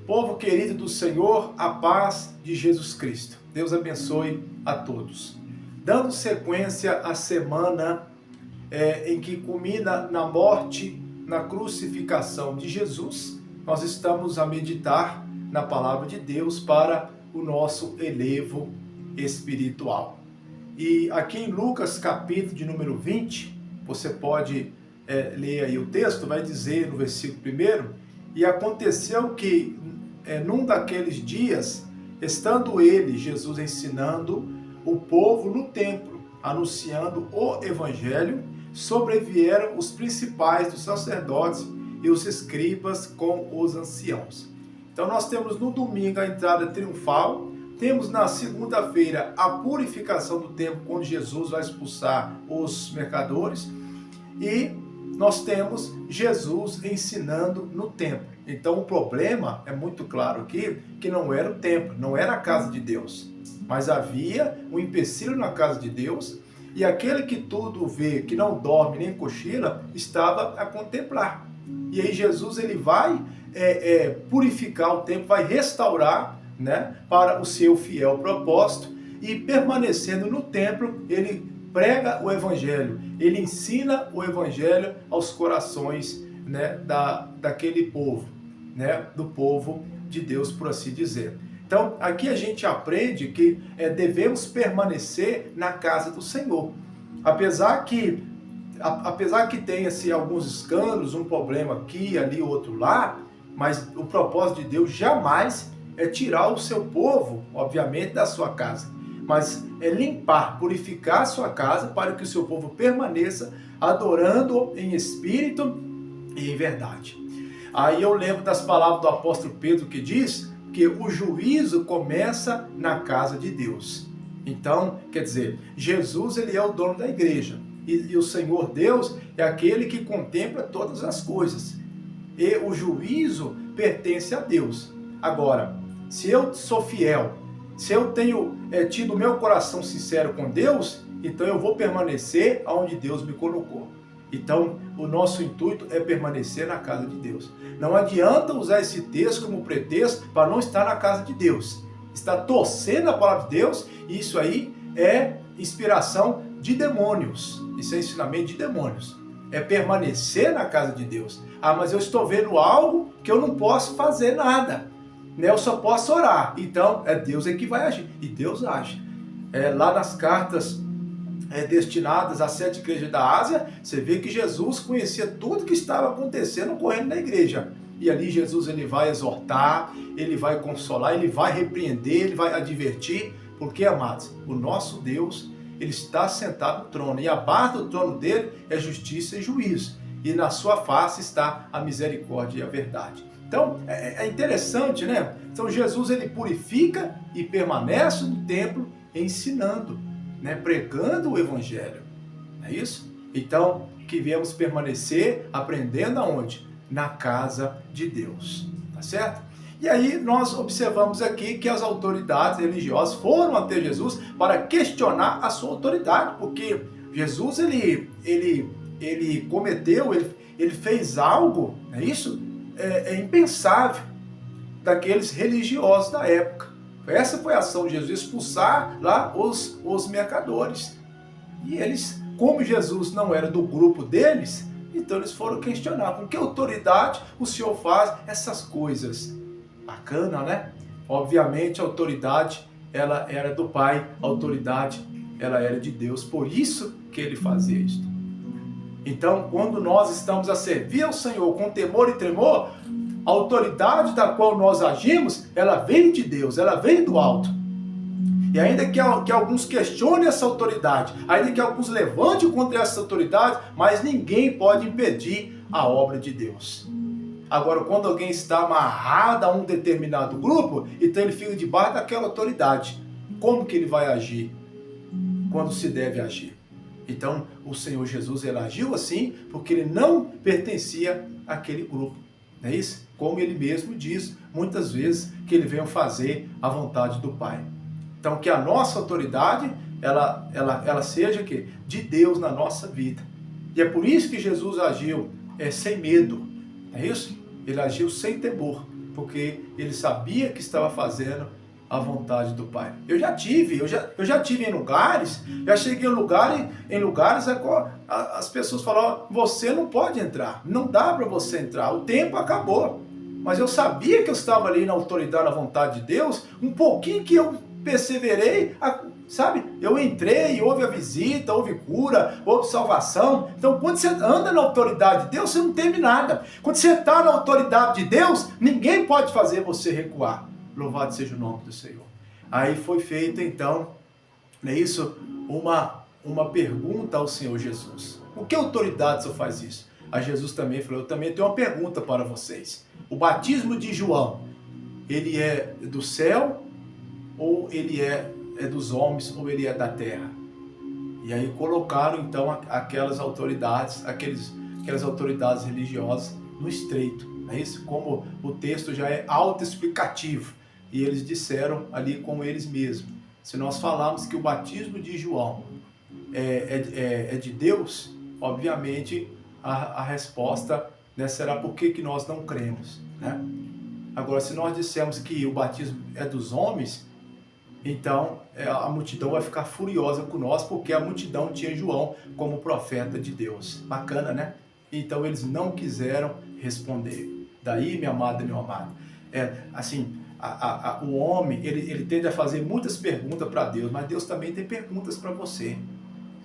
Povo querido do Senhor, a paz de Jesus Cristo. Deus abençoe a todos. Dando sequência à semana em que culmina na morte, na crucificação de Jesus, nós estamos a meditar na palavra de Deus para o nosso elevo espiritual. E aqui em Lucas, capítulo de número 20, você pode ler aí o texto, vai dizer no versículo 1: e aconteceu que num daqueles dias, estando ele, Jesus, ensinando o povo no templo, anunciando o evangelho, sobrevieram os principais dos sacerdotes e os escribas com os anciãos. Então nós temos no domingo a entrada triunfal, temos na segunda-feira a purificação do templo, quando Jesus vai expulsar os mercadores, e nós temos Jesus ensinando no templo. Então o problema é muito claro aqui, que não era o templo, não era a casa de Deus, mas havia um empecilho na casa de Deus, e aquele que tudo vê, que não dorme nem cochila, estava a contemplar. E aí Jesus ele vai purificar o templo, vai restaurar, né, para o seu fiel propósito, e permanecendo no templo, ele prega o evangelho, ele ensina o evangelho aos corações, né, daquele povo, né, do povo de Deus, por assim dizer. Então, aqui a gente aprende que devemos permanecer na casa do Senhor. Apesar que tenha-se alguns escândalos, um problema aqui, ali, outro lá, mas o propósito de Deus jamais é tirar o seu povo, obviamente, da sua casa, mas é limpar, purificar a sua casa para que o seu povo permaneça adorando em espírito e em verdade. Aí eu lembro das palavras do apóstolo Pedro, que diz que o juízo começa na casa de Deus. Então, quer dizer, Jesus ele é o dono da igreja, e o Senhor Deus é aquele que contempla todas as coisas, e o juízo pertence a Deus. Agora, se eu sou fiel, se eu tenho tido o meu coração sincero com Deus, então eu vou permanecer onde Deus me colocou. Então, o nosso intuito é permanecer na casa de Deus. Não adianta usar esse texto como pretexto para não estar na casa de Deus. Está torcendo a palavra de Deus, e isso aí é inspiração de demônios. Isso é ensinamento de demônios. É permanecer na casa de Deus. Ah, mas eu estou vendo algo que eu não posso fazer nada, né? Eu só posso orar. Então, Deus que vai agir. E Deus age. Lá nas cartas destinadas às 7 igrejas da Ásia, você vê que Jesus conhecia tudo que estava acontecendo, ocorrendo na igreja. E ali Jesus ele vai exortar, ele vai consolar, ele vai repreender, ele vai advertir. Porque, amados, o nosso Deus, ele está sentado no trono, e abaixo do trono dele é justiça e juízo. E na sua face está a misericórdia e a verdade. Então, é interessante, né? Então, Jesus, ele purifica e permanece no templo ensinando, né? Pregando o evangelho. Não é isso? Então, que viemos permanecer aprendendo aonde? Na casa de Deus. Tá certo? E aí, nós observamos aqui que as autoridades religiosas foram até Jesus para questionar a sua autoridade, porque Jesus, ele cometeu, ele fez algo, não é isso? Impensável daqueles religiosos da época. Essa foi a ação de Jesus, expulsar lá os mercadores. E eles, como Jesus não era do grupo deles, então eles foram questionar: com que autoridade o Senhor faz essas coisas? Bacana, né? Obviamente a autoridade ela era do Pai, a autoridade ela era de Deus, por isso que ele fazia isso. Então, quando nós estamos a servir ao Senhor com temor e tremor, a autoridade da qual nós agimos, ela vem de Deus, ela vem do alto. E ainda que alguns questionem essa autoridade, ainda que alguns levantem contra essa autoridade, mas ninguém pode impedir a obra de Deus. Agora, quando alguém está amarrado a um determinado grupo, então ele fica debaixo daquela autoridade. Como que ele vai agir? Quando se deve agir? Então, o Senhor Jesus, ele agiu assim, porque ele não pertencia àquele grupo. Não é isso? Como ele mesmo diz, muitas vezes, que ele veio fazer a vontade do Pai. Então, que a nossa autoridade, ela seja que de Deus na nossa vida. E é por isso que Jesus agiu sem medo. É isso? Ele agiu sem temor. porque ele sabia que estava fazendo a vontade do Pai. Eu já tive em lugares, já cheguei em lugares as pessoas falavam, você não pode entrar, não dá para você entrar, o tempo acabou. Mas eu sabia que eu estava ali na autoridade, na vontade de Deus, um pouquinho que eu perseverei, sabe? Eu entrei, houve a visita, houve cura, houve salvação. Então, quando você anda na autoridade de Deus, você não teme nada. Quando você está na autoridade de Deus, ninguém pode fazer você recuar. Louvado seja o nome do Senhor. Aí foi feita, então, não é isso? Uma pergunta ao Senhor Jesus. Com que autoridade você faz isso? A Jesus também falou, eu também tenho uma pergunta para vocês. O batismo de João, ele é do céu ou ele é dos homens ou ele é da terra? E aí colocaram então aquelas autoridades, aquelas autoridades religiosas no estreito. Não é isso? Como o texto já é autoexplicativo. E eles disseram ali com eles mesmos. Se nós falarmos que o batismo de João é de Deus, obviamente a resposta, né, será por que nós não cremos, né? Agora, se nós dissermos que o batismo é dos homens, então a multidão vai ficar furiosa com nós, porque a multidão tinha João como profeta de Deus. Bacana, né? Então eles não quiseram responder. Daí, minha amada e meu amado, o homem, ele tende a fazer muitas perguntas para Deus, mas Deus também tem perguntas para você,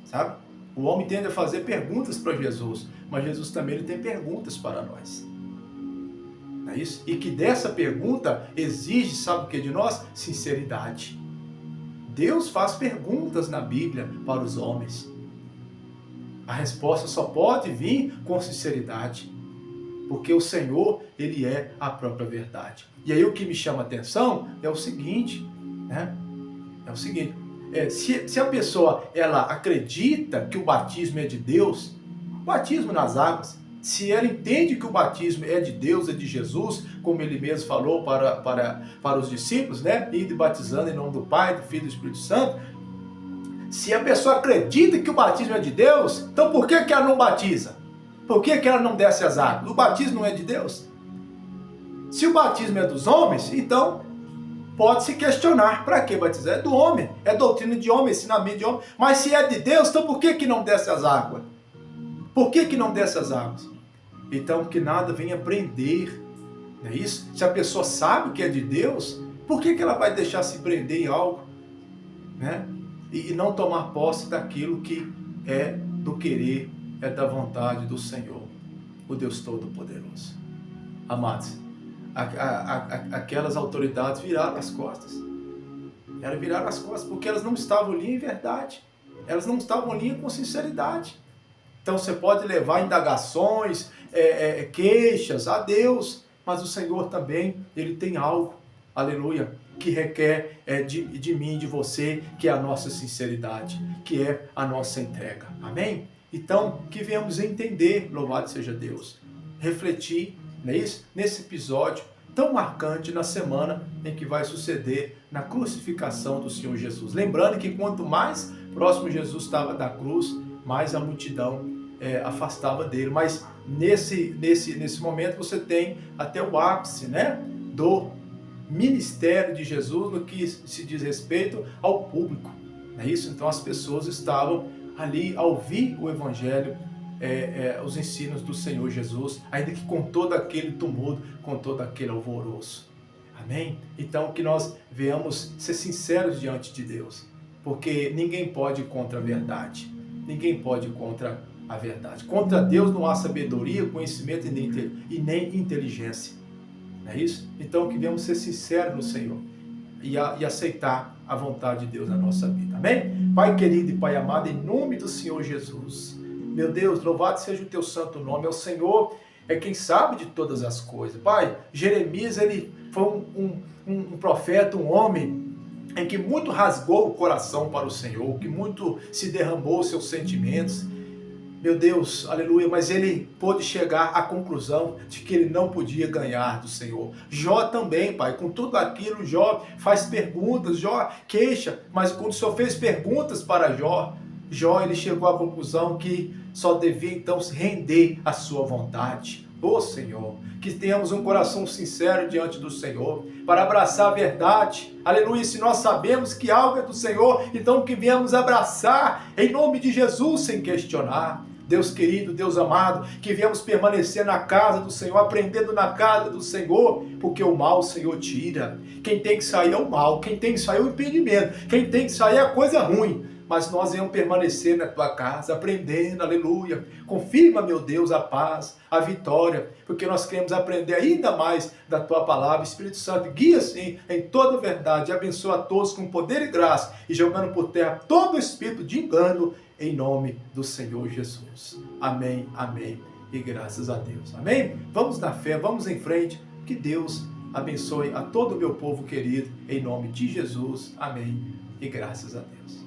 sabe? O homem tende a fazer perguntas para Jesus, mas Jesus também ele tem perguntas para nós. Não é isso? E que dessa pergunta exige, sabe o que de nós? Sinceridade. Deus faz perguntas na Bíblia para os homens. A resposta só pode vir com sinceridade, porque o Senhor, ele é a própria verdade. E aí o que me chama a atenção é o seguinte, né? É o seguinte, se a pessoa ela acredita que o batismo é de Deus, o batismo nas águas, se ela entende que o batismo é de Deus, é de Jesus, como ele mesmo falou para os discípulos, né? Indo batizando em nome do Pai, do Filho e do Espírito Santo. Se a pessoa acredita que o batismo é de Deus, então por que ela não batiza? Por que ela não desce as águas? O batismo não é de Deus? Se o batismo é dos homens, então pode-se questionar, para que batizar? É do homem, é doutrina de homem, ensinamento de homem. Mas se é de Deus, então por que não desce as águas? Por que não desce as águas? Então, que nada venha prender, não é isso? Se a pessoa sabe que é de Deus, por que ela vai deixar se prender em algo, né? E não tomar posse daquilo que é do querer, é da vontade do Senhor, o Deus Todo-Poderoso. Amados, aquelas autoridades viraram as costas. Elas viraram as costas porque elas não estavam ali em verdade. Elas não estavam ali com sinceridade. Então você pode levar indagações, queixas a Deus, mas o Senhor também, ele tem algo, aleluia, que requer de mim, de você, que é a nossa sinceridade, que é a nossa entrega. Amém? Então, que venhamos entender, louvado seja Deus, refletir, não é isso? Nesse episódio tão marcante na semana em que vai suceder na crucificação do Senhor Jesus. Lembrando que quanto mais próximo Jesus estava da cruz, mais a multidão afastava dele. Mas nesse momento você tem até o ápice, né, do ministério de Jesus no que se diz respeito ao público. Não é isso? Então as pessoas estavam ali a ouvir o Evangelho, os ensinos do Senhor Jesus, ainda que com todo aquele tumulto, com todo aquele alvoroço. Amém? Então que nós venhamos ser sinceros diante de Deus, porque ninguém pode ir contra a verdade. Ninguém pode ir contra a verdade. Contra Deus não há sabedoria, conhecimento e nem inteligência. Não é isso? Então que venhamos ser sinceros no Senhor e aceitar a vontade de Deus na nossa vida. Amém? Pai querido e Pai amado, em nome do Senhor Jesus, meu Deus, louvado seja o teu santo nome. É o Senhor, é quem sabe de todas as coisas. Pai, Jeremias, ele foi um profeta, um homem em que muito rasgou o coração para o Senhor, que muito se derramou seus sentimentos. Meu Deus, aleluia, mas ele pôde chegar à conclusão de que ele não podia ganhar do Senhor. Jó também, Pai, com tudo aquilo, Jó faz perguntas, Jó queixa, mas quando o Senhor fez perguntas para Jó, ele chegou à conclusão que só devia então se render à sua vontade. Ô Senhor, que tenhamos um coração sincero diante do Senhor, para abraçar a verdade. Aleluia, se nós sabemos que algo é do Senhor, então que viemos abraçar em nome de Jesus sem questionar. Deus querido, Deus amado, que viemos permanecer na casa do Senhor, aprendendo na casa do Senhor, porque o mal o Senhor tira. Quem tem que sair é o mal, quem tem que sair é o impedimento, quem tem que sair é a coisa ruim. Mas nós vamos permanecer na tua casa, aprendendo, aleluia. Confirma, meu Deus, a paz, a vitória, porque nós queremos aprender ainda mais da tua palavra. Espírito Santo, guia sim em toda a verdade, abençoa a todos com poder e graça, e jogando por terra todo o espírito de engano, em nome do Senhor Jesus. Amém, amém, e graças a Deus. Amém? Vamos na fé, vamos em frente, que Deus abençoe a todo o meu povo querido, em nome de Jesus. Amém, e graças a Deus.